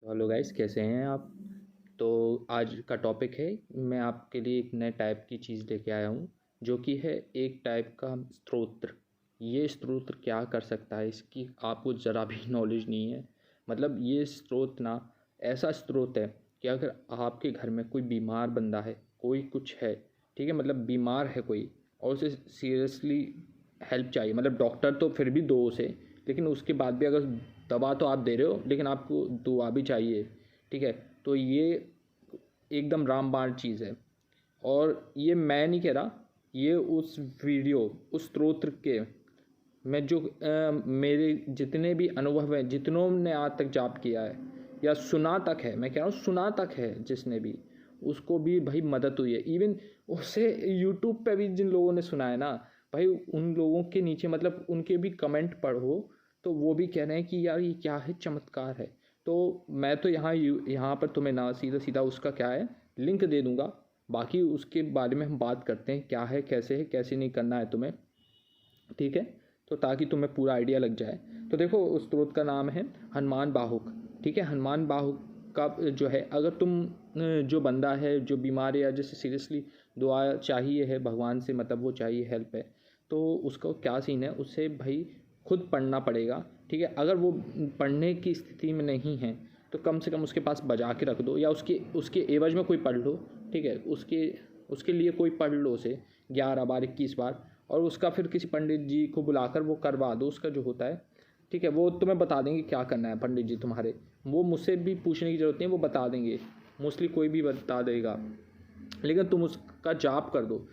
Hello guys, कैसे हैं आप। तो आज का टॉपिक है, मैं आपके लिए एक नए टाइप की चीज़ लेके आया हूँ जो कि है एक टाइप का स्तोत्र। ये स्तोत्र क्या कर सकता है इसकी आपको ज़रा भी नॉलेज नहीं है। मतलब ये स्तोत्र ना ऐसा स्रोत है कि अगर आपके घर में कोई बीमार बंदा है, कोई कुछ है, ठीक है, मतलब बीमार है कोई और उसे सीरियसली हेल्प चाहिए, मतलब डॉक्टर तो फिर भी दो उसे, लेकिन उसके बाद भी अगर दवा तो आप दे रहे हो लेकिन आपको दुआ भी चाहिए, ठीक है, तो ये एकदम रामबाण चीज़ है। और ये मैं नहीं कह रहा, ये उस वीडियो उस स्रोत के मैं जो मेरे जितने भी अनुभव हैं, जितनों ने आज तक जाप किया है या सुना तक है, मैं कह रहा हूँ सुना तक है जिसने भी, उसको भी भाई मदद हुई है। इवन उससे यूट्यूब पे भी जिन लोगों ने सुना है ना भाई, उन लोगों के नीचे मतलब उनके भी कमेंट पढ़ो तो वो भी कह रहे हैं कि यार ये क्या है, चमत्कार है। तो मैं तो यहाँ पर तुम्हें ना सीधा सीधा उसका क्या है लिंक दे दूँगा, बाकी उसके बारे में हम बात करते हैं क्या है, कैसे नहीं करना है तुम्हें, ठीक है। तो ताकि तुम्हें पूरा आइडिया लग जाए। तो देखो उस स्रोत का नाम है हनुमान बाहुक, ठीक है। हनुमान बाहुक का जो है, अगर तुम जो बंदा है जो बीमार है या जैसे सीरियसली दुआ चाहिए है भगवान से, मतलब वो चाहिए हेल्प है, तो उसका क्या सीन है, उससे भाई खुद पढ़ना पड़ेगा, ठीक है। अगर वो पढ़ने की स्थिति में नहीं है तो कम से कम उसके पास बजा के रख दो या उसके उसके एवज में कोई पढ़ लो, ठीक है। उसके उसके लिए कोई पढ़ लो उसे 11 बार 21 बार, और उसका फिर किसी पंडित जी को बुलाकर वो करवा दो उसका जो होता है, ठीक है। वो तुम्हें बता देंगे क्या करना है पंडित जी तुम्हारे, वो मुझसे भी पूछने की ज़रूरत नहीं है, वो बता देंगे, मोस्टली कोई भी बता देगा। लेकिन तुम उसका जाप कर दो,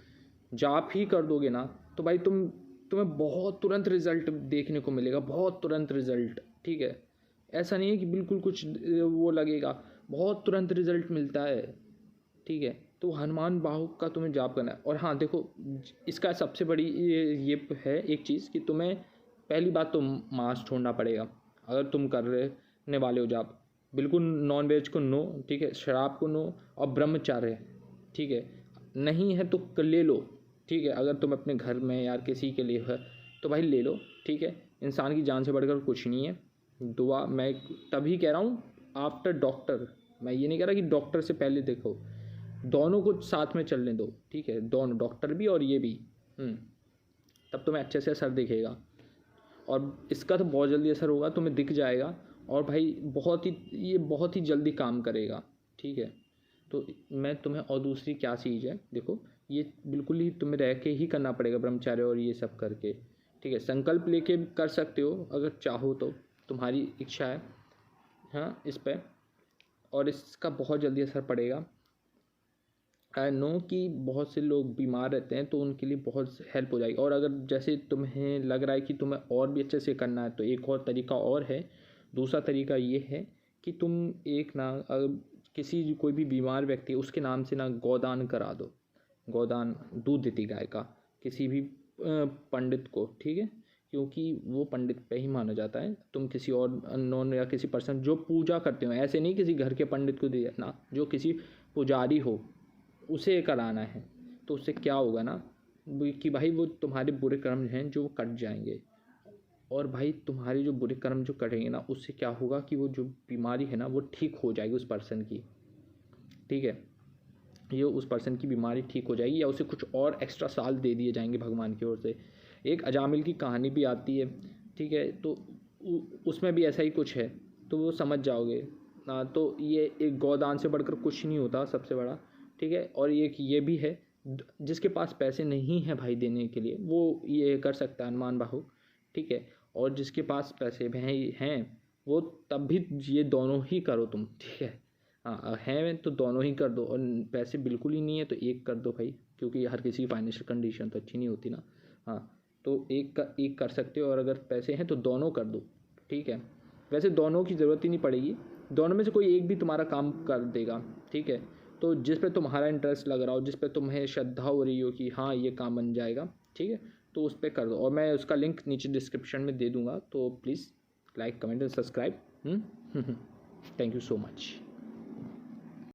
जाप ही कर दोगे ना तो भाई तुम्हें बहुत तुरंत रिजल्ट देखने को मिलेगा, बहुत तुरंत रिजल्ट, ठीक है। ऐसा नहीं है कि बिल्कुल कुछ वो लगेगा, बहुत तुरंत रिजल्ट मिलता है, ठीक है। तो हनुमान बाहुक का तुम्हें जाप करना है। और हाँ देखो, इसका सबसे बड़ी ये है एक चीज़ कि तुम्हें पहली बात तो मांस छोड़ना पड़ेगा अगर तुम करने वाले हो जाप। बिल्कुल नॉन वेज को नो, ठीक है, शराब को नो, और ब्रह्मचार्य, ठीक है, नहीं है तो ले लो, ठीक है। अगर तुम अपने घर में यार किसी के लिए है तो भाई ले लो, ठीक है। इंसान की जान से बढ़कर कुछ नहीं है। दुआ मैं तभी कह रहा हूँ आफ्टर डॉक्टर, मैं ये नहीं कह रहा कि डॉक्टर से पहले देखो, दोनों को साथ में चलने दो, ठीक है, दोनों डॉक्टर भी और ये भी, तब तुम्हें अच्छे से असर दिखेगा। और इसका तो बहुत जल्दी असर होगा, तुम्हें दिख जाएगा, और भाई बहुत ही जल्दी काम करेगा, ठीक है। तो मैं तुम्हें, और दूसरी क्या चीज़ है देखो, ये बिल्कुल ही तुम्हें रह के ही करना पड़ेगा ब्रह्मचार्य और ये सब करके, ठीक है। संकल्प लेके कर सकते हो अगर चाहो तो, तुम्हारी इच्छा है, हाँ, इस पर। और इसका बहुत जल्दी असर पड़ेगा। आई नो कि बहुत से लोग बीमार रहते हैं तो उनके लिए बहुत हेल्प हो जाएगी। और अगर जैसे तुम्हें लग रहा है कि तुम्हें और भी अच्छे से करना है तो एक और तरीका और है। दूसरा तरीका ये है कि तुम एक ना किसी कोई भी बीमार व्यक्ति है उसके नाम से ना गोदान करा दो। गोदान, दूध देती गाय का, किसी भी पंडित को, ठीक है, क्योंकि वो पंडित पे ही माना जाता है। तुम किसी और अननोन या किसी पर्सन जो पूजा करते हो, ऐसे नहीं किसी घर के पंडित को दिया ना, जो किसी पुजारी हो उसे कराना है। तो उससे क्या होगा ना कि भाई वो तुम्हारे बुरे कर्म हैं जो कट जाएंगे। और भाई तुम्हारे जो बुरे कर्म जो कटेंगे ना, उससे क्या होगा कि वो जो बीमारी है ना वो ठीक हो जाएगी उस पर्सन की, ठीक है। ये उस पर्सन की बीमारी ठीक हो जाएगी या उसे कुछ और एक्स्ट्रा साल दे दिए जाएंगे भगवान की ओर से। एक अजामिल की कहानी भी आती है, ठीक है, तो उसमें भी ऐसा ही कुछ है, तो वो समझ जाओगे ना। तो ये एक गोदान से बढ़कर कुछ नहीं होता सबसे बड़ा, ठीक है। और एक ये भी है, जिसके पास पैसे नहीं हैं भाई देने के लिए वो ये कर सकता है हनुमान बाहु, ठीक है। और जिसके पास पैसे हैं वो तब भी ये दोनों ही करो तुम, ठीक है। हाँ हैं तो दोनों ही कर दो, और पैसे बिल्कुल ही नहीं है तो एक कर दो भाई, क्योंकि हर किसी की फाइनेंशियल कंडीशन तो अच्छी नहीं होती ना। हाँ, तो एक कर सकते हो, और अगर पैसे हैं तो दोनों कर दो, ठीक है। वैसे दोनों की ज़रूरत ही नहीं पड़ेगी, दोनों में से कोई एक भी तुम्हारा काम कर देगा, ठीक है। तो जिस पे तुम्हारा इंटरेस्ट लग रहा हो, जिस पे तुम्हें श्रद्धा हो रही हो कि हाँ ये काम बन जाएगा, ठीक है, तो उस पर कर दो। और मैं उसका लिंक नीचे डिस्क्रिप्शन में दे दूँगा, तो please like comment and subscribe. Thank you so much.